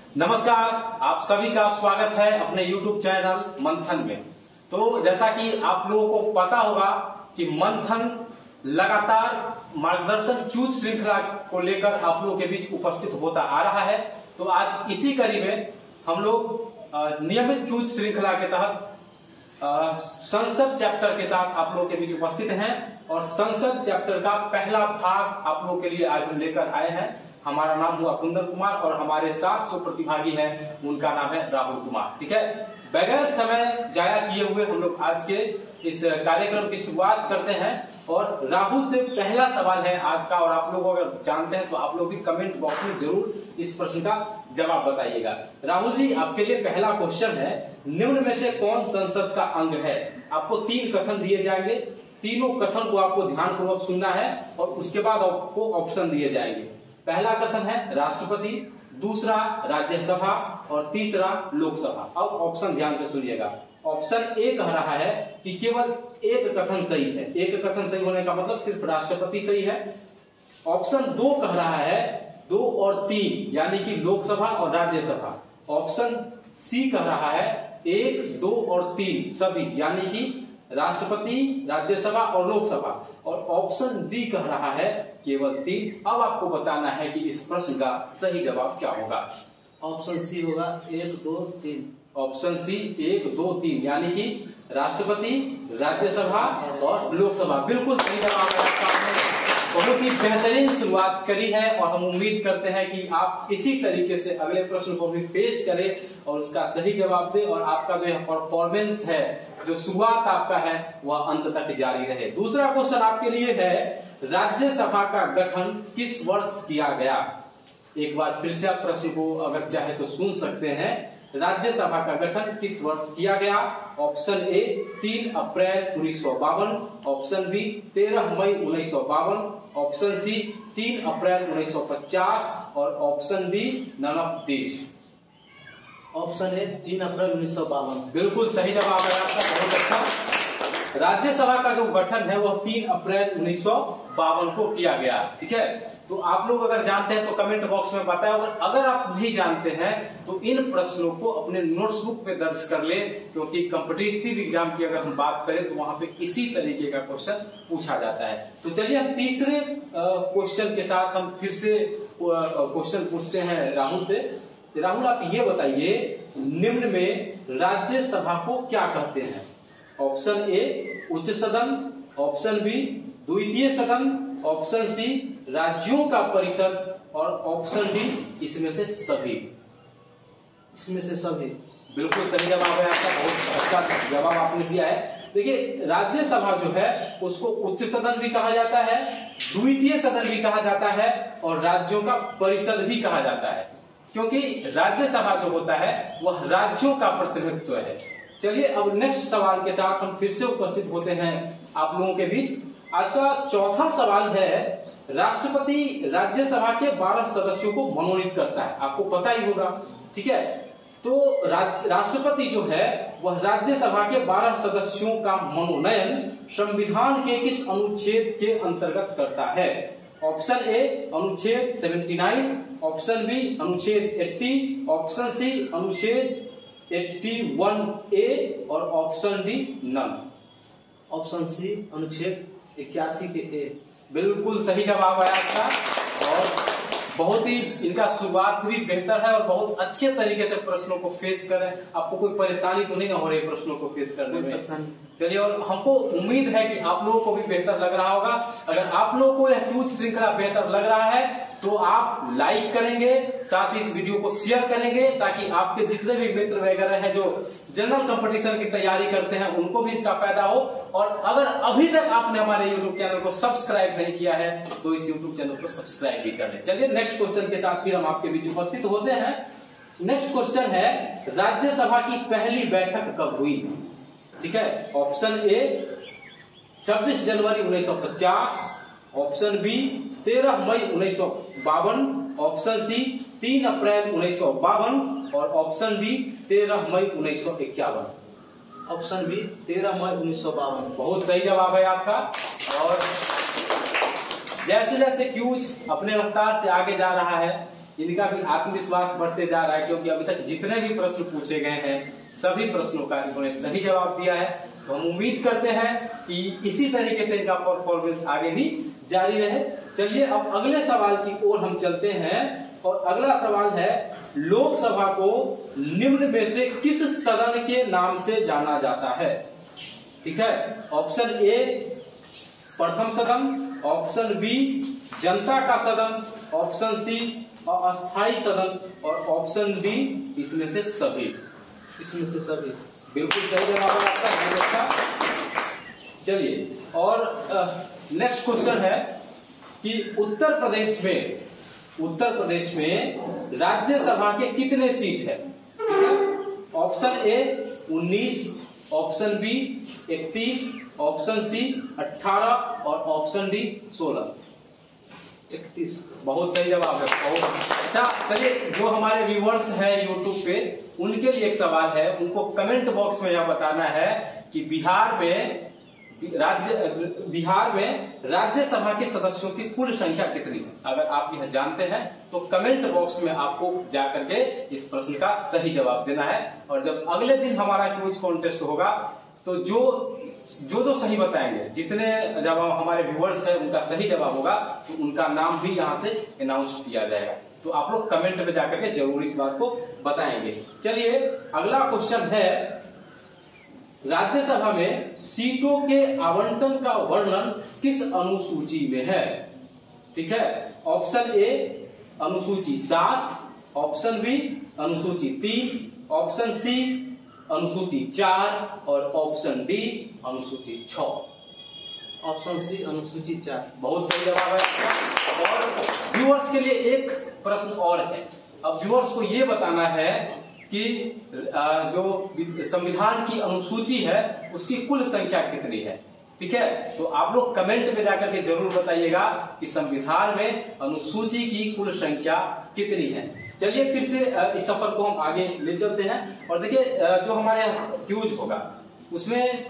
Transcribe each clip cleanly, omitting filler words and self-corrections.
नमस्कार, आप सभी का स्वागत है अपने YouTube चैनल मंथन में। तो जैसा कि आप लोगों को पता होगा कि मंथन लगातार मार्गदर्शन क्यूज श्रृंखला को लेकर आप लोगों के बीच उपस्थित होता आ रहा है। तो आज इसी कड़ी में हम लोग नियमित क्यूज श्रृंखला के तहत संसद चैप्टर के साथ आप लोगों के बीच उपस्थित हैं और संसद चैप्टर का पहला भाग आप लोगों के लिए आज हम लेकर आए हैं। हमारा नाम हुआ कुंदन कुमार और हमारे साथ जो प्रतिभागी हैं उनका नाम है राहुल कुमार। ठीक है, बगैर समय जाया किए हुए हम लोग आज के इस कार्यक्रम की शुरुआत करते हैं और राहुल से पहला सवाल है आज का। और आप लोग अगर जानते हैं तो आप लोग भी कमेंट बॉक्स में जरूर इस प्रश्न का जवाब बताइएगा। राहुल जी, आपके लिए पहला क्वेश्चन है, निम्न में से कौन संसद का अंग है? आपको 3 कथन दिए जाएंगे, तीनों कथन को आपको ध्यानपूर्वक सुनना है और उसके बाद आपको ऑप्शन दिए जाएंगे। पहला कथन है राष्ट्रपति, दूसरा राज्यसभा और तीसरा लोकसभा। अब ऑप्शन ध्यान से सुनिएगा। ऑप्शन ए कह रहा है कि केवल एक कथन सही है। एक कथन सही होने का मतलब सिर्फ राष्ट्रपति सही है। ऑप्शन 2 कह रहा है 2 और 3 यानी कि लोकसभा और राज्यसभा। ऑप्शन सी कह रहा है 1, 2 और 3 सभी यानी कि राष्ट्रपति, राज्यसभा और लोकसभा। और ऑप्शन डी कह रहा है केवल 3। अब आपको बताना है कि इस प्रश्न का सही जवाब क्या होगा। ऑप्शन सी होगा 1, 2, 3। ऑप्शन सी 1, 2, 3 यानी कि राष्ट्रपति, राज्यसभा और लोकसभा। बिल्कुल सही जवाब है आपका। बहुत ही बेहतरीन शुरुआत करी है और हम उम्मीद करते हैं कि आप इसी तरीके से अगले प्रश्न को भी पेश करें और उसका सही जवाब दें और आपका जो परफॉर्मेंस है, जो शुरुआत आपका है, वह अंत तक जारी रहे। दूसरा क्वेश्चन आपके लिए है, राज्यसभा का गठन किस वर्ष किया गया? एक बार फिर से आप प्रश्न को अगर चाहे तो सुन सकते हैं। राज्यसभा का गठन किस वर्ष किया गया? ऑप्शन ए 3 अप्रैल 1952, ऑप्शन बी 13 मई 1952, ऑप्शन सी 3 अप्रैल 1950 और option D none of this. Option A 3 अप्रैल 1952। बिल्कुल सही जवाब है आपका, बहुत अच्छा। राज्यसभा का जो गठन है वह 3 अप्रैल 1952 को किया गया। ठीक है, तो आप लोग अगर जानते हैं तो कमेंट बॉक्स में बताएं और अगर आप नहीं जानते हैं तो इन प्रश्नों को अपने नोट्सबुक पे दर्ज कर ले, क्योंकि कॉम्पिटिटिव एग्जाम की अगर हम बात करें तो वहां पे इसी तरीके का क्वेश्चन पूछा जाता है। तो चलिए हम तीसरे क्वेश्चन के साथ हम फिर से क्वेश्चन पूछते हैं राहुल से। राहुल, आप ये बताइए, निम्न में राज्यसभा को क्या कहते हैं? ऑप्शन ए उच्च सदन, ऑप्शन बी द्वितीय सदन, ऑप्शन सी राज्यों का परिषद और ऑप्शन डी इसमें से सभी। इसमें से सभी बिल्कुल सही जवाब है आपका, बहुत अच्छा जवाब आपने दिया है। देखिए, राज्यसभा जो है उसको उच्च सदन भी कहा जाता है, द्वितीय सदन भी कहा जाता है और राज्यों का परिषद भी कहा जाता है, क्योंकि राज्यसभा जो होता है वह राज्यों का प्रतिनिधित्व है। चलिए अब नेक्स्ट सवाल के साथ हम फिर से उपस्थित होते हैं आप लोगों के बीच। आज का चौथा सवाल है, राष्ट्रपति राज्यसभा के 12 सदस्यों को मनोनीत करता है, आपको पता ही होगा। ठीक है, तो राष्ट्रपति जो है वह राज्यसभा के 12 सदस्यों का मनोनयन संविधान के किस अनुच्छेद के अंतर्गत करता है? ऑप्शन ए अनुच्छेद 79, ऑप्शन बी अनुच्छेद 80, ऑप्शन सी अनुच्छेद 81A और option D none. Option C अनुच्छेद 81 के ए। बिल्कुल सही जवाब है आपका और बहुत ही इनका शुरुआत भी बेहतर है और बहुत अच्छे तरीके से प्रश्नों को फेस करें। आपको कोई परेशानी तो नहीं हो रही प्रश्नों को फेस करने में? चलिए, और हमको उम्मीद है कि आप लोगों को भी बेहतर लग रहा होगा। अगर आप लोगों को यह क्यूज श्रृंखला बेहतर लग रहा है तो आप लाइक करेंगे, साथ ही इस वीडियो को शेयर करेंगे ताकि आपके जितने भी मित्र वगैरह हैं जो जनरल कंपटीशन की तैयारी करते हैं उनको भी इसका फायदा हो। और अगर अभी तक आपने हमारे YouTube चैनल को सब्सक्राइब नहीं किया है तो इस YouTube चैनल को सब्सक्राइब भी कर लें। चलिए नेक्स्ट क्वेश्चन के साथ फिर हम आपके बीच उपस्थित होते हैं। नेक्स्ट क्वेश्चन है, राज्यसभा की पहली बैठक कब हुई? ठीक है, ऑप्शन ए 26 जनवरी 1950, ऑप्शन बी 13 मई 1952, ऑप्शन सी 3 अप्रैल 1952 और ऑप्शन डी 13 मई 1951। ऑप्शन बी 13 मई 1952। बहुत सही जवाब है आपका। और जैसे जैसे क्यूज अपने रफ्तार से आगे जा रहा है इनका भी आत्मविश्वास बढ़ते जा रहा है, क्योंकि अभी तक जितने भी प्रश्न पूछे गए हैं सभी प्रश्नों का इन्होंने सही जवाब दिया है। तो हम उम्मीद करते हैं कि इसी तरीके से इनका परफॉर्मेंस आगे भी जारी रहे। चलिए अब अगले सवाल की ओर हम चलते हैं, और अगला सवाल है, लोकसभा को निम्न में से किस सदन के नाम से जाना जाता है? ठीक है, ऑप्शन ए प्रथम सदन, ऑप्शन बी जनता का सदन, ऑप्शन सी अस्थायी सदन, और ऑप्शन डी इसमें से सभी। इसमें से सभी बिल्कुल सही जवाब है आपका, बहुत अच्छा। चलिए और नेक्स्ट क्वेश्चन है कि उत्तर प्रदेश में राज्यसभा के कितने सीट है? Option A 19, option B 31, option C 18 और ऑप्शन डी 16। 31। बहुत सही जवाब है, बहुत अच्छा। चलिए जो हमारे व्यूवर्स हैं यूट्यूब पे, उनके लिए एक सवाल है, उनको कमेंट बॉक्स में यह बताना है कि बिहार में राज्यसभा के सदस्यों की कुल संख्या कितनी है। अगर आप यह जानते हैं तो कमेंट बॉक्स में आपको जाकर के इस प्रश्न का सही जवाब देना है। और जब अगले दिन हमारा क्विज कॉन्टेस्ट होगा तो जो सही बताएंगे, जितने जवाब हमारे व्यूअर्स हैं उनका सही जवाब होगा, तो उनका नाम भी यहाँ से अनाउंस किया जाएगा। तो आप लोग कमेंट में जाकर के जरूर इस बात को बताएंगे। चलिए अगला क्वेश्चन है, राज्यसभा में सीटों के आवंटन का वर्णन किस अनुसूची में है? ठीक है, ऑप्शन ए अनुसूची 7, ऑप्शन बी अनुसूची 3, ऑप्शन सी अनुसूची 4 और ऑप्शन डी अनुसूची 6। ऑप्शन सी अनुसूची 4। बहुत सही जवाब है। और व्यूअर्स के लिए एक प्रश्न और है। अब व्यूअर्स को ये बताना है कि जो संविधान की अनुसूची है उसकी कुल संख्या कितनी है। ठीक है, तो आप लोग कमेंट में जाकर के जरूर बताइएगा कि संविधान में अनुसूची की कुल संख्या कितनी है। चलिए फिर से इस सफर को हम आगे ले चलते हैं, और देखिए जो हमारे क्यूज होगा उसमें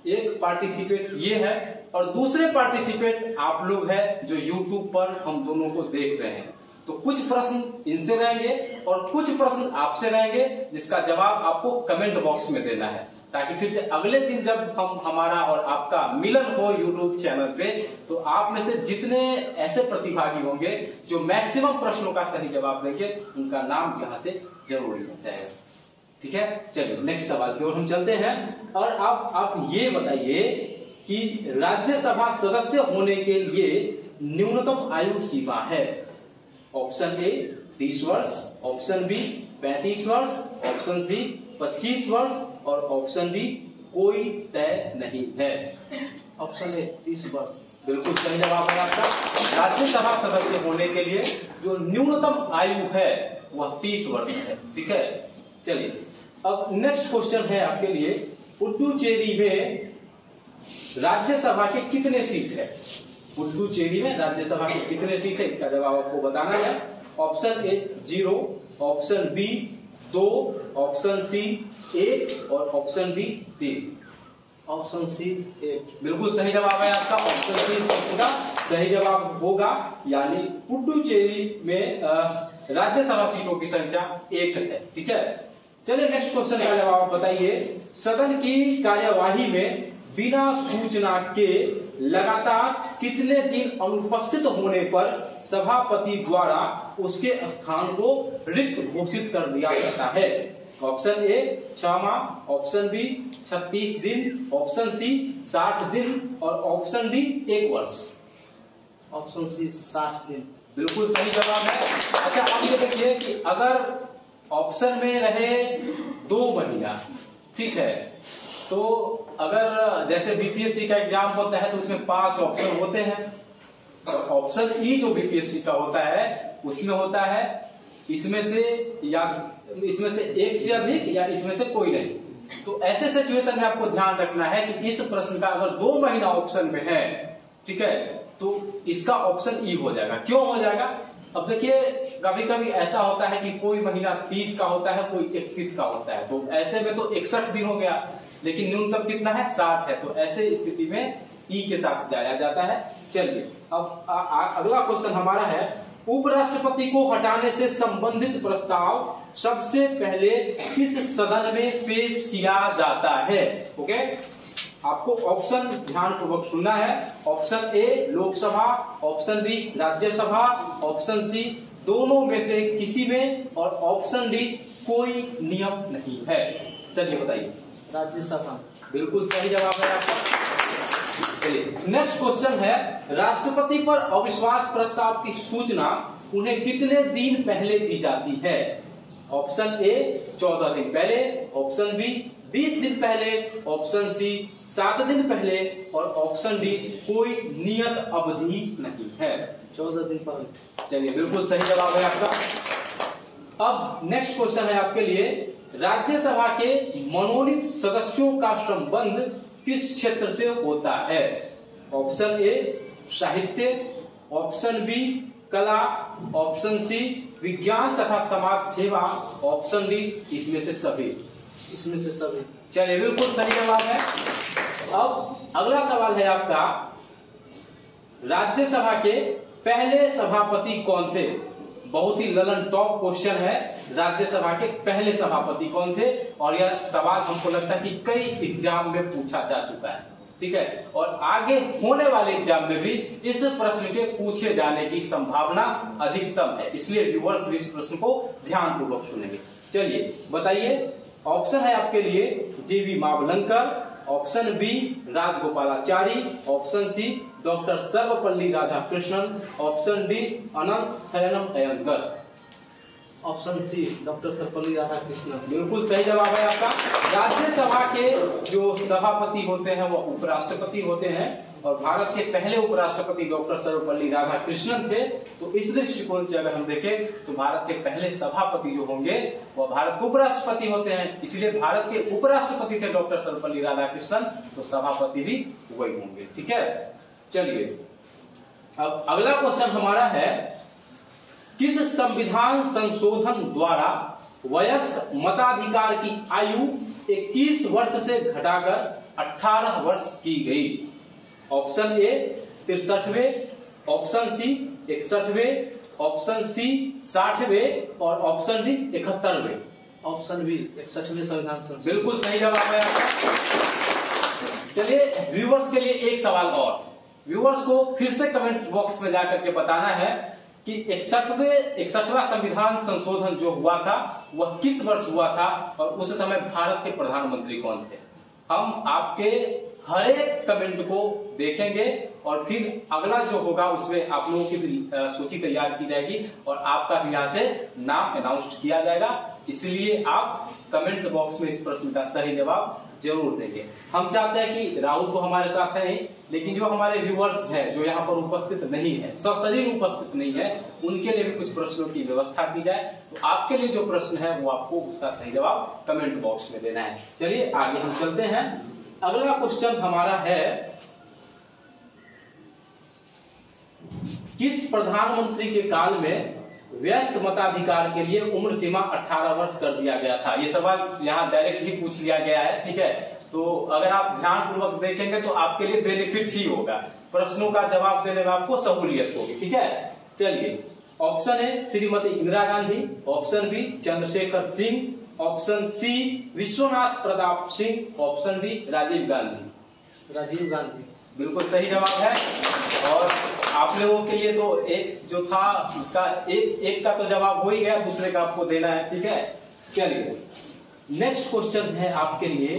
एक पार्टिसिपेट ये है और दूसरे पार्टिसिपेट आप लोग हैं जो यूट्यूब पर हम दोनों को देख रहे हैं। तो कुछ प्रश्न इनसे रहेंगे और कुछ प्रश्न आपसे रहेंगे, जिसका जवाब आपको कमेंट बॉक्स में देना है, ताकि फिर से अगले दिन जब हमारा और आपका मिलन हो यूट्यूब चैनल पे, तो आप में से जितने ऐसे प्रतिभागी होंगे जो मैक्सिमम प्रश्नों का सही जवाब देंगे, उनका नाम यहाँ से जरूर लिया जाएगा। ठीक है, चलिए नेक्स्ट सवाल की ओर हम चलते हैं। और आप ये बताइए कि राज्यसभा सदस्य होने के लिए न्यूनतम आयु सीमा है। ऑप्शन ए 30 वर्ष, ऑप्शन बी 35 वर्ष, ऑप्शन सी 25 वर्ष और ऑप्शन डी कोई तय नहीं है। ऑप्शन ए 30 वर्ष। बिल्कुल सही जवाब है आपका। राज्यसभा सदस्य होने के लिए जो न्यूनतम आयु है वह 30 वर्ष है। ठीक है, चलिए अब नेक्स्ट क्वेश्चन है आपके लिए, पुडुचेरी में राज्यसभा के कितने सीट है? पुडुचेरी में राज्यसभा के कितने सीट है, इसका जवाब आपको बताना है। Option A 0, option B 2, option C 1 और ऑप्शन डी 3। ऑप्शन सी 1 बिल्कुल सही जवाब है आपका। ऑप्शन सी इसका सही जवाब होगा, यानी पुडुचेरी में राज्यसभा सीटों की संख्या 1 है। ठीक है, चलिए नेक्स्ट क्वेश्चन का जवाब बताइए। सदन की कार्यवाही में बिना सूचना के लगातार कितने दिन अनुपस्थित होने पर सभापति द्वारा उसके स्थान को रिक्त घोषित कर दिया जाता है? ऑप्शन ए 6 माह, ऑप्शन बी 36 दिन, ऑप्शन सी 60 दिन और ऑप्शन डी 1 वर्ष। ऑप्शन सी 60 दिन। बिल्कुल सही जवाब है। अच्छा, आप ये देखिए कि अगर ऑप्शन में रहे 2 महीना, ठीक है, तो अगर जैसे बीपीएससी का एग्जाम होता है तो उसमें 5 ऑप्शन होते हैं, और ऑप्शन ई जो बीपीएससी का होता है उसमें होता है इसमें से एक से अधिक या इसमें से कोई नहीं। तो ऐसे सिचुएशन में आपको ध्यान रखना है कि इस प्रश्न का अगर 2 महीना ऑप्शन में है, ठीक है, तो इसका ऑप्शन ई हो जाएगा। क्यों हो जाएगा? अब देखिए कभी कभी ऐसा होता है कि कोई महीना 30 का होता है, कोई 31 का होता है, तो ऐसे में तो 61 दिन हो गया, लेकिन न्यूनतम कितना है 60 है, तो ऐसे स्थिति में ई के साथ जाया जाता है। चलिए अब अगला क्वेश्चन हमारा है, उपराष्ट्रपति को हटाने से संबंधित प्रस्ताव सबसे पहले किस सदन में पेश किया जाता है? ओके, आपको ऑप्शन ध्यानपूर्वक सुनना है। Option A Lok Sabha, option B Rajya Sabha, option C दोनों में से किसी में, और ऑप्शन डी कोई नियम नहीं है। चलिए बताइए। राज्यसभा। बिल्कुल सही जवाब है आपका। नेक्स्ट क्वेश्चन है, राष्ट्रपति पर अविश्वास प्रस्ताव की सूचना उन्हें कितने दिन पहले दी जाती है? ऑप्शन ए 14 दिन पहले, ऑप्शन बी 20 दिन पहले, ऑप्शन सी 7 दिन पहले, और ऑप्शन डी कोई नियत अवधि नहीं है। 14 दिन पहले। चलिए, बिल्कुल सही जवाब है आपका। अब नेक्स्ट क्वेश्चन है आपके लिए, राज्यसभा के मनोनीत सदस्यों का संबंध किस क्षेत्र से होता है? ऑप्शन ए साहित्य, ऑप्शन बी कला, ऑप्शन सी विज्ञान तथा समाज सेवा, ऑप्शन डी इसमें से सभी। इसमें से सभी। चलिए, बिल्कुल सही जवाब है। अब अगला सवाल है आपका, राज्यसभा के पहले सभापति कौन थे? बहुत ही ललन टॉप क्वेश्चन है, राज्यसभा के पहले सभापति कौन थे? और यह सवाल हमको लगता है कि कई एग्जाम में पूछा जा चुका है, ठीक है, और आगे होने वाले एग्जाम में भी इस प्रश्न के पूछे जाने की संभावना अधिकतम है, इसलिए व्यूअर्स इस प्रश्न को ध्यानपूर्वक सुनेंगे। चलिए बताइए। ऑप्शन है आपके लिए GV Mavalankar, option B Rajagopalachari, option C doctor Sarvepalli Radhakrishnan, option D Ananth Shayanam Ayyangar. Option C doctor Sarvepalli Radhakrishnan. बिल्कुल सही जवाब है आपका। राज्यसभा के जो सभापति होते हैं वो उपराष्ट्रपति होते हैं, और भारत के पहले उपराष्ट्रपति डॉक्टर सर्वपल्ली राधाकृष्णन थे। तो इस दृष्टिकोण से अगर हम देखें तो भारत के पहले सभापति जो होंगे वो भारत के उपराष्ट्रपति होते हैं, इसलिए भारत के उपराष्ट्रपति थे डॉक्टर सर्वपल्ली राधाकृष्णन, तो सभापति भी वही होंगे, ठीक है। चलिए, अब अगला क्वेश्चन हमारा है, किस संविधान संशोधन द्वारा वयस्क मताधिकार की आयु 21 वर्ष से घटाकर 18 वर्ष की गई? ऑप्शन ए 63वें, ऑप्शन सी 61वें, ऑप्शन सी 60वें, और ऑप्शन डी 71वें। ऑप्शन बी 61वें संविधान संशोधन। बिल्कुल सही जवाब है आपका। चलिए, व्यूअर्स के लिए एक सवाल और, व्यूअर्स को फिर से कमेंट बॉक्स में जाकर के बताना है कि 61वां संविधान संशोधन जो हुआ था वह किस वर्ष हुआ था, और उस समय भारत के प्रधानमंत्री कौन थे। हम आपके हर एक कमेंट को देखेंगे और फिर अगला जो होगा उसमें आप लोगों की भी सूची तैयार की जाएगी और आपका भी यहाँ से नाम अनाउंस किया जाएगा, इसलिए आप कमेंट बॉक्स में इस प्रश्न का सही जवाब जरूर देंगे। हम चाहते हैं कि राहुल तो हमारे साथ है ही, लेकिन जो हमारे व्यूअर्स हैं जो यहाँ पर उपस्थित नहीं है, सशरीर उपस्थित नहीं है, उनके लिए भी कुछ प्रश्नों की व्यवस्था की जाए। तो आपके लिए जो प्रश्न है वो आपको उसका सही जवाब कमेंट बॉक्स में देना है। चलिए आगे हम चलते हैं। अगला क्वेश्चन हमारा है, किस प्रधानमंत्री के काल में वयस्क मताधिकार के लिए उम्र सीमा 18 वर्ष कर दिया गया था? ये सवाल यहाँ डायरेक्ट ही पूछ लिया गया है, ठीक है। तो अगर आप ध्यानपूर्वक देखेंगे तो आपके लिए बेनिफिट ही होगा, प्रश्नों का जवाब देने में आपको सहूलियत होगी, ठीक है। चलिए, option A Shrimati Indira Gandhi, option B Chandrashekhar Singh, option C Vishwanath Pratap Singh, option D Rajiv Gandhi. Rajiv Gandhi बिल्कुल सही जवाब है। और आप लोगों के लिए तो एक जो था उसका एक का तो जवाब हो ही गया, दूसरे का आपको देना है, ठीक है। चलिए, नेक्स्ट क्वेश्चन है आपके लिए,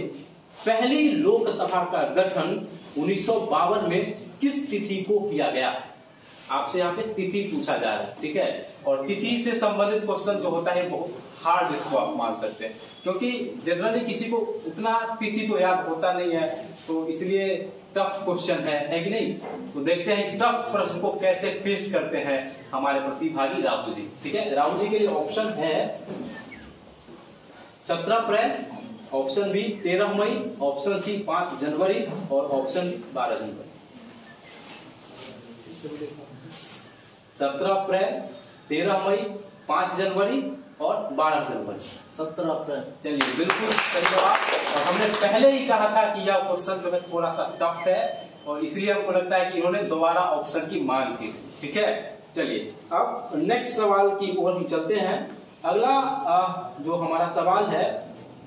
पहली लोकसभा का गठन 1952 में किस तिथि को किया गया? आपसे यहाँ पे तिथि पूछा जा रहा है, ठीक है। और तिथि से संबंधित क्वेश्चन जो होता है बहुत हार्ड, इसको आप मान सकते हैं, क्योंकि जनरली किसी को उतना तिथि तो याद होता नहीं है, तो इसलिए टफ क्वेश्चन है कि नहीं। तो देखते हैं इस टफ प्रश्न को कैसे फेस करते हैं हमारे प्रतिभागी राहुल जी, ठीक है। राहुल जी के लिए ऑप्शन है 17 अप्रैल, ऑप्शन बी 13 मई, ऑप्शन सी 5 जनवरी, और ऑप्शन डी 12 जनवरी। 17 अप्रैल, 13 मई, 5 जनवरी और 12 जनवरी। 17 अप्रैल। चलिए, बिल्कुल सही जवाब। और हमने पहले ही कहा था कि यह क्वेश्चन जो है थोड़ा सा टफ है, और इसलिए हमको लगता है कि इन्होंने दोबारा ऑप्शन की मांग की। ठीक है, चलिए अब नेक्स्ट सवाल की ओर हम चलते हैं। अगला जो हमारा सवाल है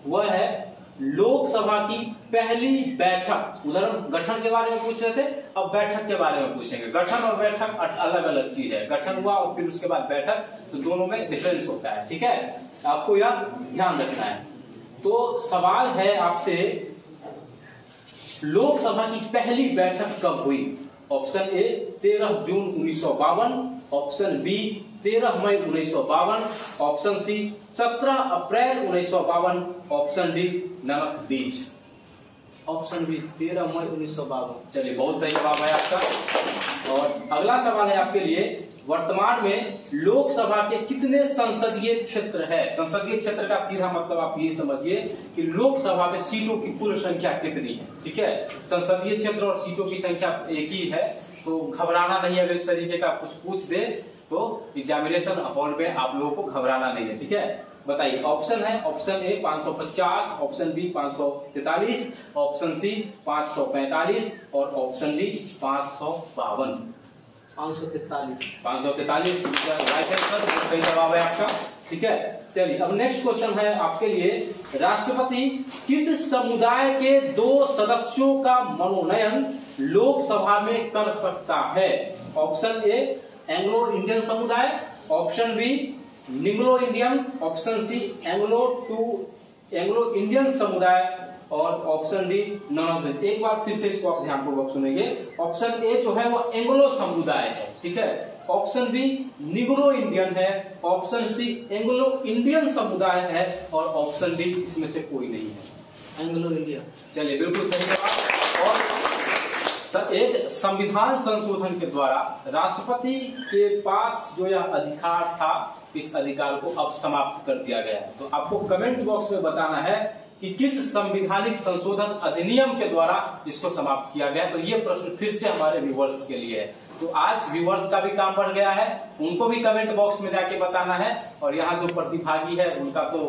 वह है लोकसभा की पहली बैठक। उधर हम गठन के बारे में पूछ रहे थे, अब बैठक के बारे में पूछेंगे। गठन और बैठक अलग अलग चीज है। गठन हुआ और फिर उसके बाद बैठक, तो दोनों में डिफरेंस होता है। ठीक है, आपको यह ध्यान रखना है। तो सवाल है आपसे, लोकसभा की पहली बैठक कब हुई? ऑप्शन ए 13 जून 1952, ऑप्शन बी 13 मई 1952, ऑप्शन सी 17 अप्रैल 1952, ऑप्शन डी नमक बीच। ऑप्शन बी 13 मई 1952। चलिए, बहुत सही जवाब है आपका। और अगला सवाल है आपके लिए, वर्तमान में लोकसभा के कितने संसदीय क्षेत्र है? संसदीय क्षेत्र का सीधा मतलब आप ये समझिए कि लोकसभा में सीटों की कुल संख्या कितनी है। ठीक है, संसदीय क्षेत्र और सीटों की संख्या एक ही है, तो घबराना नहीं। अगर इस तरीके का कुछ पूछ दे तो एग्जामिनेशन हॉल में आप लोगों को घबराना नहीं है। ठीक है, बताइए। ऑप्शन है, option A 550, option B 543, option C 545 और ऑप्शन डी 552। 543 राइट आंसर, सही जवाब है आपका। ठीक है, चलिए अब नेक्स्ट क्वेश्चन है आपके लिए, राष्ट्रपति किस समुदाय के 2 सदस्यों का मनोनयन लोकसभा में कर सकता है? ऑप्शन ए एंग्लो इंडियन समुदाय, option B Negro Indian, option C Anglo Indian समुदाय और option D none of this. एक बार फिर से इसको आप ध्यानपूर्वक सुनेंगे। ऑप्शन ए जो है वो एंग्लो समुदाय है। ठीक है, ऑप्शन बी निग्रो इंडियन है, ऑप्शन सी एंग्लो इंडियन समुदाय है और ऑप्शन डी इसमें से कोई नहीं है, एंग्लो इंडियन। चलिए, बिल्कुल सही जवाब। और एक संविधान संशोधन के द्वारा राष्ट्रपति के पास जो यह अधिकार था, इस अधिकार को अब समाप्त कर दिया गया है। तो आपको कमेंट बॉक्स में बताना है कि किस संवैधानिक संशोधन अधिनियम के द्वारा इसको समाप्त किया गया। तो ये प्रश्न फिर से हमारे व्यूवर्स के लिए है। तो आज व्यूवर्स का भी काम बढ़ गया है, उनको भी कमेंट बॉक्स में जाके बताना है, और यहाँ जो प्रतिभागी है उनका तो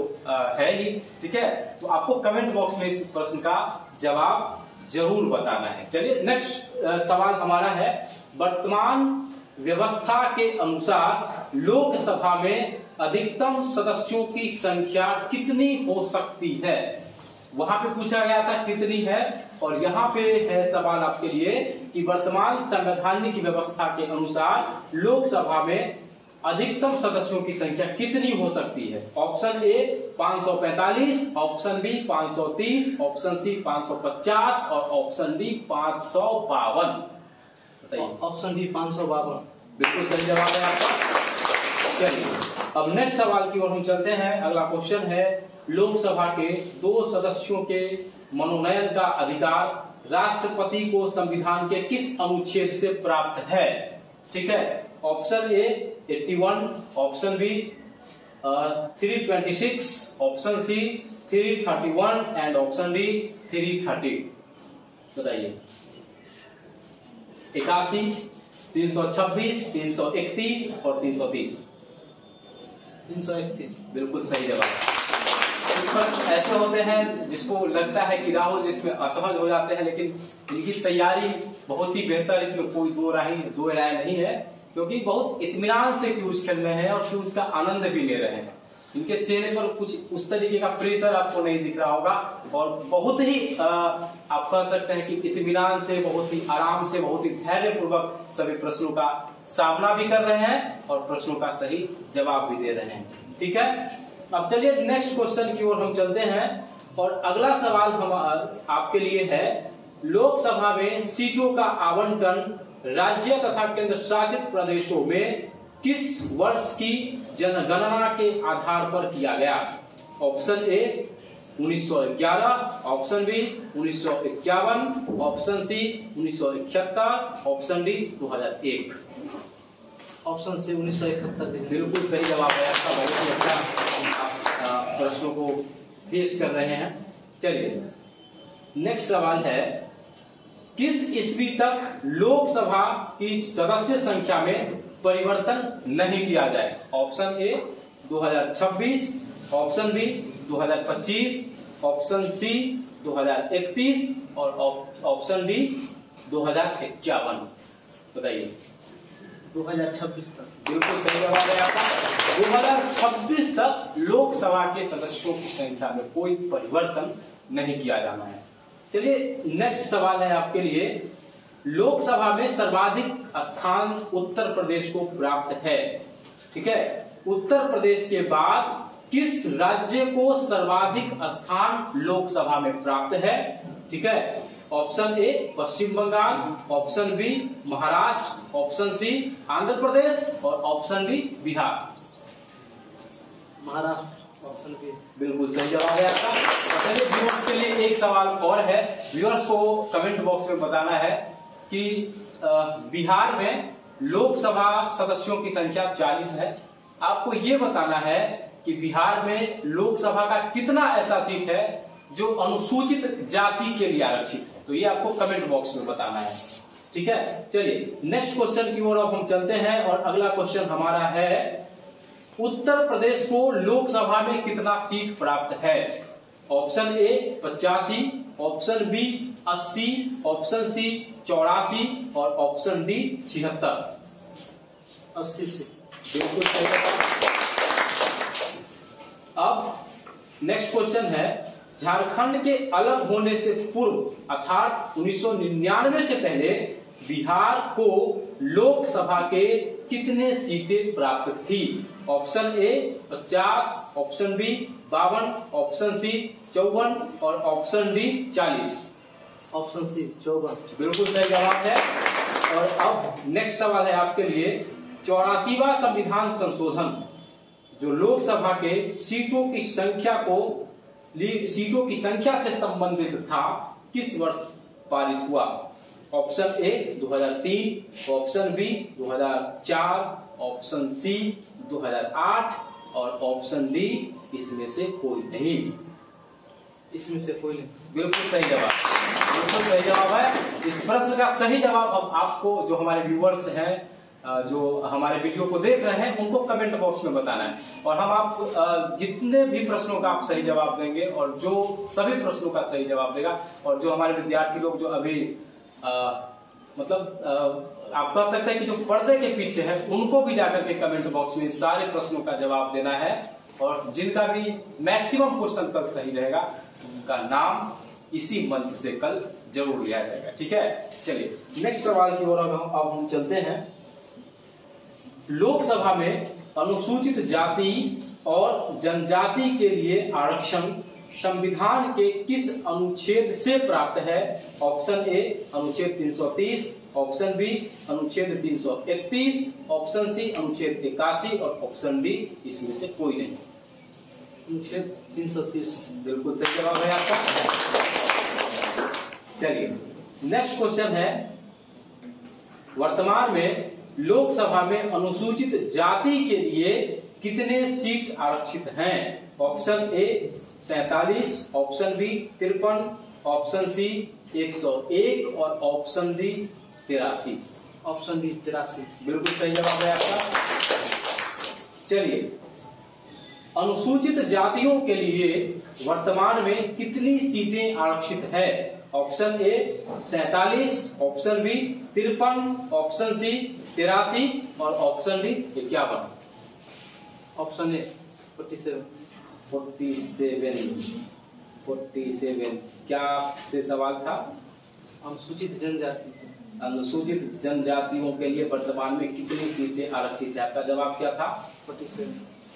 है ही। ठीक है, तो आपको कमेंट बॉक्स में इस प्रश्न का जवाब जरूर बताना है। चलिए नेक्स्ट सवाल हमारा है, वर्तमान व्यवस्था के अनुसार लोकसभा में अधिकतम सदस्यों की संख्या कितनी हो सकती है? वहां पे पूछा गया था कितनी है, और यहाँ पे है सवाल आपके लिए कि वर्तमान संवैधानिक व्यवस्था के अनुसार लोकसभा में अधिकतम सदस्यों की संख्या कितनी हो सकती है? Option A 545, option B 530, option C 550 और ऑप्शन डी 552। बताइए। Option D 552। बिल्कुल सही जवाब है आपका। चलिए अब नेक्स्ट सवाल की ओर हम चलते हैं। अगला क्वेश्चन है, लोकसभा के 2 सदस्यों के मनोनयन का अधिकार राष्ट्रपति को संविधान के किस अनुच्छेद से प्राप्त है? ठीक है, option A 81, option B 326, option C 331 and option D 330। बताइए। 81, 326, 331 और 330। 331 बिल्कुल सही जवाब। कुछ ऐसे होते हैं जिसको लगता है कि राहुल इसमें असहज हो जाते हैं, लेकिन इनकी तैयारी बहुत ही बेहतर, इसमें कोई दो राय नहीं है, क्योंकि बहुत इत्मीनान से क्यूज खेल रहे हैं और क्यूज का आनंद भी ले रहे हैं। इनके चेहरे पर कुछ उस तरीके का प्रेशर आपको नहीं दिख रहा होगा, और बहुत ही आप कह सकते हैं कि इत्मीनान से, बहुत ही आराम से, बहुत ही धैर्य पूर्वक सभी प्रश्नों का सामना भी कर रहे हैं और प्रश्नों का सही जवाब भी दे रहे हैं। ठीक है, अब चलिए नेक्स्ट क्वेश्चन की ओर हम चलते हैं, और अगला सवाल हम आपके लिए है, लोकसभा में सीटों का आवंटन राज्य तथा केंद्र शासित प्रदेशों में किस वर्ष की जनगणना के आधार पर किया गया? Option A 1911, option B 1951, option C 1971, option D 2001। Option C 1971। बिल्कुल सही जवाब है आपका। बहुत ही अच्छा प्रश्नों को पेश कर रहे हैं। चलिए नेक्स्ट सवाल है, किस ईस्वी तक लोकसभा की सदस्य संख्या में परिवर्तन नहीं किया जाए? Option A 2026, option B 2025, option C 2031 और ऑप्शन डी 2051। बताइए। 2026 तक। बिल्कुल सही जवाब है आपका। 2026 तक लोकसभा के सदस्यों की संख्या में कोई परिवर्तन नहीं किया जाना है। चलिए नेक्स्ट सवाल है आपके लिए। लोकसभा में सर्वाधिक स्थान उत्तर प्रदेश को प्राप्त है। ठीक है, उत्तर प्रदेश के बाद किस राज्य को सर्वाधिक स्थान लोकसभा में प्राप्त है? ठीक है, option A Paschim Bangal, option B Maharashtra, option C Andhra Pradesh और option D Bihar. Maharashtra, option B. बिल्कुल सही जवाब है आपका। चलिए व्यूअर्स के लिए एक सवाल और है। व्यूअर्स को कमेंट बॉक्स में बताना है कि बिहार में लोकसभा सदस्यों की संख्या 40 है। आपको ये बताना है कि बिहार में लोकसभा का कितना ऐसा सीट है जो अनुसूचित जाति के लिए आरक्षित है। तो ये आपको कमेंट बॉक्स में बताना है। ठीक है, चलिए नेक्स्ट क्वेश्चन की ओर अब हम चलते हैं और अगला क्वेश्चन हमारा है उत्तर प्रदेश को लोकसभा में कितना सीट प्राप्त है? Option A 85, option B 80, option C 84 और ऑप्शन डी 76। 80 से। बिल्कुल सही। अब नेक्स्ट क्वेश्चन है झारखंड के अलग होने से पूर्व अर्थात 1999 से पहले बिहार को लोकसभा के कितने सीटें प्राप्त थी? Option A 50, option B 52, option C 54 और ऑप्शन डी 40। Option C 54। बिल्कुल सही जवाब है। और अब नेक्स्ट सवाल है आपके लिए 84वां संविधान संशोधन जो लोकसभा के सीटों की संख्या से संबंधित था किस वर्ष पारित हुआ? Option A 2003, option B 2004, option C 2008 और ऑप्शन डी इसमें से कोई नहीं। इसमें से कोई नहीं। बिल्कुल सही जवाब। बिल्कुल सही जवाब है। इस प्रश्न का सही जवाब अब आपको जो हमारे व्यूअर्स हैं जो हमारे वीडियो को देख रहे हैं उनको कमेंट बॉक्स में बताना है। और हम आप जितने भी प्रश्नों का आप सही जवाब देंगे और जो सभी प्रश्नों का सही जवाब देगा और जो हमारे विद्यार्थी लोग जो अभी आप कह सकते हैं कि जो पर्दे के पीछे है उनको भी जाकर के कमेंट बॉक्स में सारे प्रश्नों का जवाब देना है। और जिनका भी मैक्सिमम क्वेश्चन कल सही रहेगा उनका नाम इसी मंच से कल जरूर लिया जाएगा। ठीक है, चलिए नेक्स्ट सवाल की ओर अब हम चलते हैं। लोकसभा में अनुसूचित जाति और जनजाति के लिए आरक्षण संविधान के किस अनुच्छेद से प्राप्त है? ऑप्शन ए अनुच्छेद 330, ऑप्शन बी अनुच्छेद 331, ऑप्शन सी अनुच्छेद 81 और ऑप्शन डी इसमें से कोई नहीं। अनुच्छेद 330। बिल्कुल सही जवाब है आपका। चलिए नेक्स्ट क्वेश्चन है वर्तमान में लोकसभा में अनुसूचित जाति के लिए कितने सीट आरक्षित हैं? Option A 47, option B 53, option C 101 और ऑप्शन डी 83। Option D 83। बिल्कुल सही जवाब है आपका। चलिए अनुसूचित जातियों के लिए वर्तमान में कितनी सीटें आरक्षित है? Option A 47, option B 53, option C 83 और ऑप्शन डी 51। Option A 47। 47 क्या से सवाल था? अनुसूचित जनजाति। अनुसूचित जनजातियों के लिए वर्तमान में कितनी सीटें आरक्षित है? आपका जवाब क्या था? 47।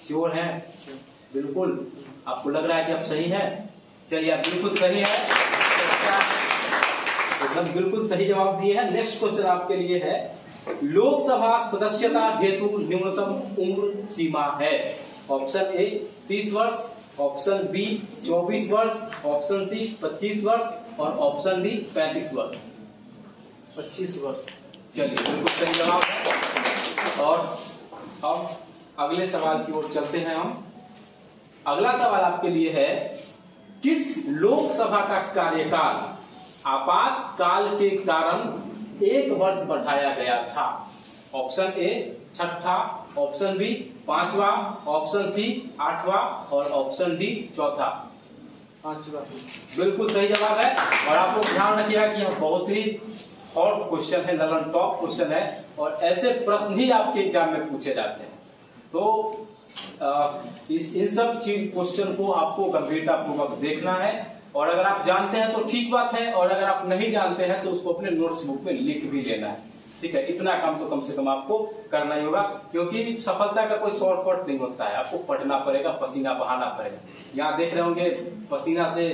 श्योर है? बिल्कुल। आपको लग रहा है कि आप सही है? चलिए आप बिल्कुल सही है, एकदम बिल्कुल सही जवाब दिए हैं। नेक्स्ट क्वेश्चन आपके लिए है लोकसभा सदस्यता हेतु न्यूनतम उम्र सीमा है? ऑप्शन ए 30 वर्ष, ऑप्शन बी 24 वर्ष, ऑप्शन सी 25 वर्ष और ऑप्शन डी 35 वर्ष। 25 वर्ष। चलिए बिल्कुल सही जवाब है। और अब अगले सवाल की ओर चलते हैं हम। अगला सवाल आपके लिए है किस लोकसभा का कार्यकाल आपातकाल के कारण 1 वर्ष बढ़ाया गया था? ऑप्शन ए 6ठा, ऑप्शन बी 5वां, ऑप्शन सी 8वां और ऑप्शन डी 4था। 5वां। बिल्कुल सही जवाब है। और आपको ध्यान रखिएगा कि हम बहुत ही हॉट क्वेश्चन है, ललन टॉप क्वेश्चन है, और ऐसे प्रश्न ही आपके एग्जाम में पूछे जाते हैं। तो इन सब चीज क्वेश्चन को आपको गंभीरता पूर्वक देखना है, और अगर आप जानते हैं तो ठीक बात है, और अगर आप नहीं जानते हैं तो उसको अपने नोट्स बुक में लिख भी लेना है। ठीक है, इतना काम तो कम से कम आपको करना ही होगा, क्योंकि सफलता का कोई शॉर्टकट नहीं होता है। आपको पढ़ना पड़ेगा, पसीना बहाना पड़ेगा। यहाँ देख रहे होंगे पसीना से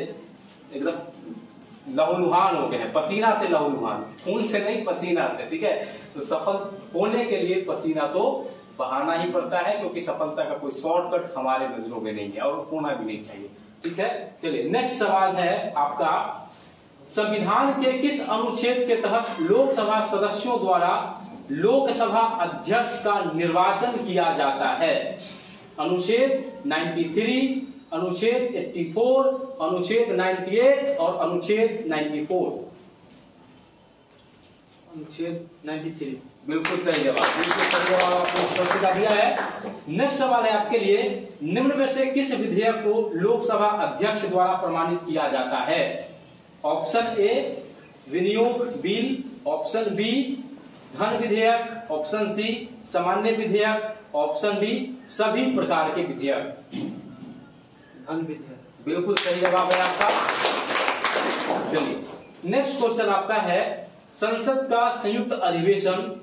एकदम लहूलुहान हो गए हैं, पसीना से लहूलुहान, खून से नहीं पसीना से। ठीक है, तो सफल होने के लिए पसीना तो बहाना ही पड़ता है, क्योंकि सफलता का कोई शॉर्टकट हमारे नजरों में नहीं है और होना भी नहीं चाहिए। ठीक है, चलिए नेक्स्ट सवाल है आपका, संविधान के किस अनुच्छेद के तहत लोकसभा सदस्यों द्वारा लोकसभा अध्यक्ष का निर्वाचन किया जाता है? अनुच्छेद 93, अनुच्छेद 84, अनुच्छेद 98 और अनुच्छेद 94। अनुच्छेद 93। बिल्कुल सही जवाब, बिल्कुल सही जवाब आपको स्पष्टता दिया है। नेक्स्ट सवाल है आपके लिए, निम्न में से किस विधेयक को लोकसभा अध्यक्ष द्वारा प्रमाणित किया जाता है? ऑप्शन ए विनियोग बिल, ऑप्शन बी धन विधेयक, ऑप्शन सी सामान्य विधेयक, ऑप्शन डी सभी प्रकार के विधेयक। धन विधेयक। बिल्कुल सही जवाब है आपका। चलिए नेक्स्ट क्वेश्चन आपका है, संसद का संयुक्त अधिवेशन,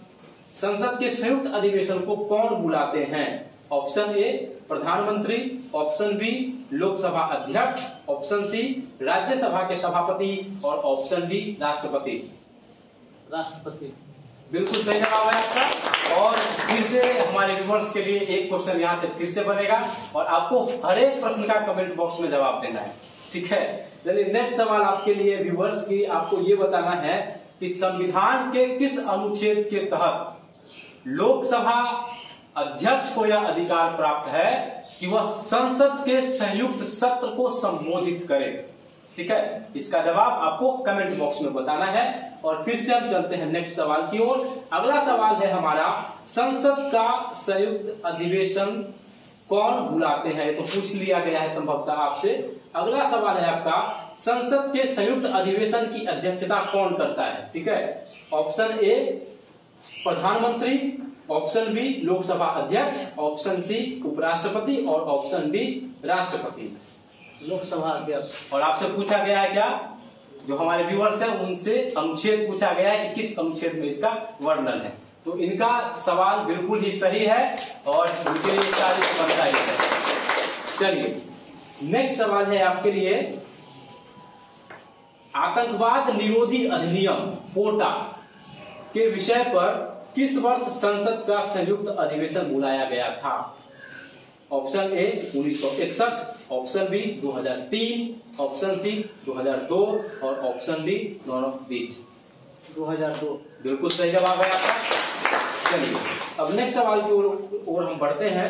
संसद के संयुक्त अधिवेशन को कौन बुलाते हैं? ऑप्शन ए प्रधानमंत्री, ऑप्शन बी लोकसभा अध्यक्ष, ऑप्शन सी राज्यसभा के सभापति और ऑप्शन डी राष्ट्रपति। राष्ट्रपति। बिल्कुल सही जवाब है आपका। और फिर से हमारे व्यूअर्स के लिए एक क्वेश्चन यहाँ से फिर से बनेगा, और आपको हर एक प्रश्न का कमेंट बॉक्स में जवाब देना है। ठीक है, चलिए नेक्स्ट सवाल आपके लिए व्यूअर्स की आपको ये बताना है कि संविधान के किस अनुच्छेद के तहत लोकसभा अध्यक्ष को यह अधिकार प्राप्त है कि वह संसद के संयुक्त सत्र को संबोधित करे? ठीक है, इसका जवाब आपको कमेंट बॉक्स में बताना है। और फिर से हम चलते हैं नेक्स्ट सवाल की ओर। अगला सवाल है हमारा, संसद का संयुक्त अधिवेशन कौन बुलाते हैं? तो पूछ लिया गया है संभवतः आपसे। अगला सवाल है आपका, संसद के संयुक्त अधिवेशन की अध्यक्षता कौन करता है? ठीक है, ऑप्शन ए प्रधानमंत्री, ऑप्शन बी लोकसभा अध्यक्ष, ऑप्शन सी उपराष्ट्रपति और ऑप्शन डी राष्ट्रपति। लोकसभा अध्यक्ष। और आपसे पूछा गया है क्या, जो हमारे व्यूअर्स हैं उनसे अनुच्छेद पूछा गया है कि किस अनुच्छेद में इसका वर्णन है। तो इनका सवाल बिल्कुल ही सही है और उनके लिए तारीफ बनता ही है। चलिए नेक्स्ट सवाल है आपके लिए, आतंकवाद निरोधी अधिनियम पोटा के विषय पर किस वर्ष संसद का संयुक्त अधिवेशन बुलाया गया था? Option A 1961, option B 2003, option C 2002 और ऑप्शन डी दोनों बीच। 2002। बिल्कुल सही जवाब है आपका। चलिए अब नेक्स्ट सवाल की ओर हम बढ़ते हैं।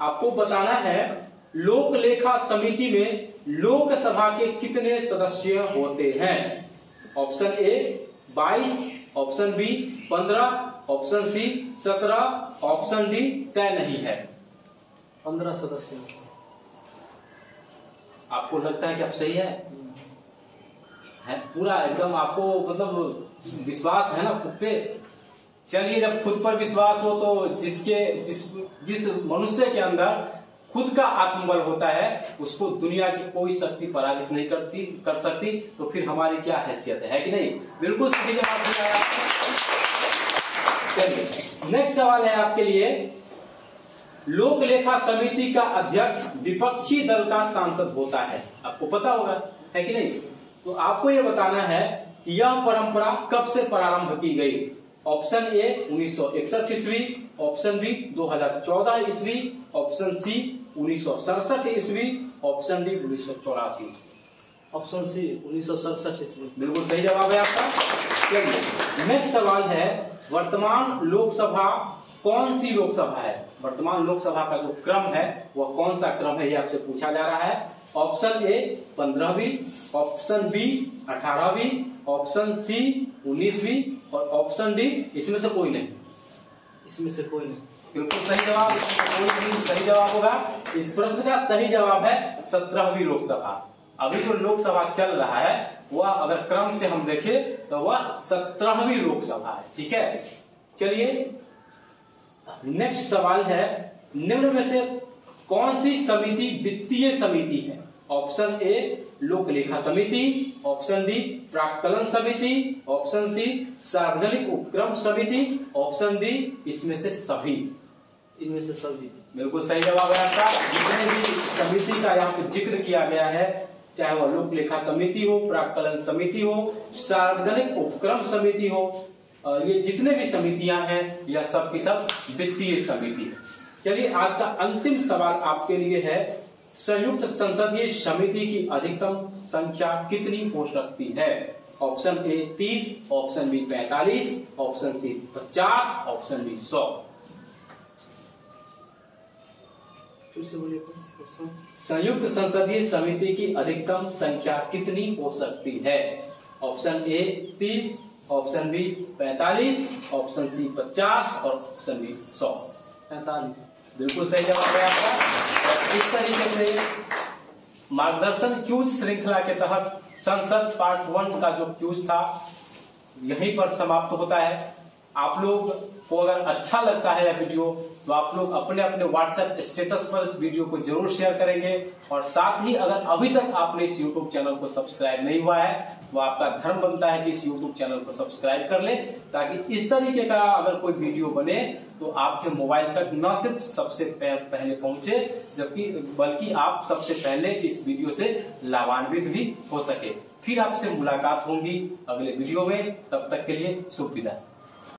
आपको बताना है, लोक लेखा समिति में लोकसभा के कितने सदस्य होते हैं? Option A 22, option B 15, option C 17, option D तय नहीं है। 15 सदस्य। आपको लगता है कि अब सही है पूरा एकदम आपको मतलब विश्वास है ना खुद पे? चलिए जब खुद पर विश्वास हो तो जिस मनुष्य के अंदर खुद का आत्मबल होता है उसको दुनिया की कोई शक्ति पराजित नहीं कर सकती, तो फिर हमारी क्या हैसियत है कि नहीं? बिल्कुल सही जवाब दिया। चलिए नेक्स्ट सवाल है आपके लिए, लोक लेखा समिति का अध्यक्ष विपक्षी दल का सांसद होता है। आपको पता होगा है कि नहीं? तो आपको यह बताना है कि यह परंपरा कब से प्रारंभ की गई। ऑप्शन ए 1961 ईस्वी, ऑप्शन बी 2014 ईस्वी, ऑप्शन सी 1967 ईस्वी, ऑप्शन डी 1984। ऑप्शन सी 1967 ईस्वी। बिल्कुल सही जवाब है आपका। चलिए नेक्स्ट सवाल है, वर्तमान लोकसभा कौन सी लोकसभा है? वर्तमान लोकसभा का जो क्रम है वह कौन सा क्रम है, ये आपसे पूछा जा रहा है। ऑप्शन ए 15वीं, ऑप्शन बी 18वीं, ऑप्शन सी 19वीं और ऑप्शन डी इसमें से कोई नहीं। इसमें से कोई नहीं। बिल्कुल सही जवाब, इसमें कोई नहीं सही जवाब होगा। इस प्रश्न का सही जवाब है 17वीं लोकसभा। अभी जो लोकसभा चल रहा है वह अगर क्रम से हम देखें तो वह 17वीं लोकसभा है। ठीक है, चलिए नेक्स्ट सवाल है, निम्न में से कौन सी समिति वित्तीय समिति है? ऑप्शन ए लोक लेखा समिति, ऑप्शन डी प्राक्कलन समिति, ऑप्शन सी सार्वजनिक उपक्रम समिति, ऑप्शन डी इसमें से सभी। इनमें से सभी। बिल्कुल सही जवाब है आपका। जितने भी समिति का यहाँ पे जिक्र किया गया है, चाहे वह लोक लेखा समिति हो, प्राक्कलन समिति हो, सार्वजनिक उपक्रम समिति हो, ये जितने भी समितियां हैं यह सब की सब वित्तीय समिति है। चलिए आज का अंतिम सवाल आपके लिए है, संयुक्त संसदीय समिति की अधिकतम संख्या कितनी हो सकती है? Option A 30, option B 45, option C 50, option D 100। फिर से बोलिए क्वेश्चन। संयुक्त संसदीय समिति की अधिकतम संख्या कितनी हो सकती है? Option A 30, option B 45, option C 50 और ऑप्शन डी 100। 45। बिल्कुल सही जवाब है आपका। और इस तरीके से मार्गदर्शन क्यूज श्रृंखला के तहत संसद पार्ट 1 का जो क्यूज था यहीं पर समाप्त होता है। आप लोग को अगर अच्छा लगता है यह वीडियो तो आप लोग अपने अपने व्हाट्सएप स्टेटस पर इस वीडियो को जरूर शेयर करेंगे, और साथ ही अगर अभी तक आपने इस यूट्यूब चैनल को सब्सक्राइब नहीं हुआ है तो आपका धर्म बनता है कि इस यूट्यूब चैनल को सब्सक्राइब कर ले, ताकि इस तरीके का अगर कोई वीडियो बने तो आपके मोबाइल तक न सिर्फ सबसे पहले पहुंचे बल्कि आप सबसे पहले इस वीडियो से लाभान्वित भी हो सके। फिर आपसे मुलाकात होगी अगले वीडियो में, तब तक के लिए शुभ विदाई।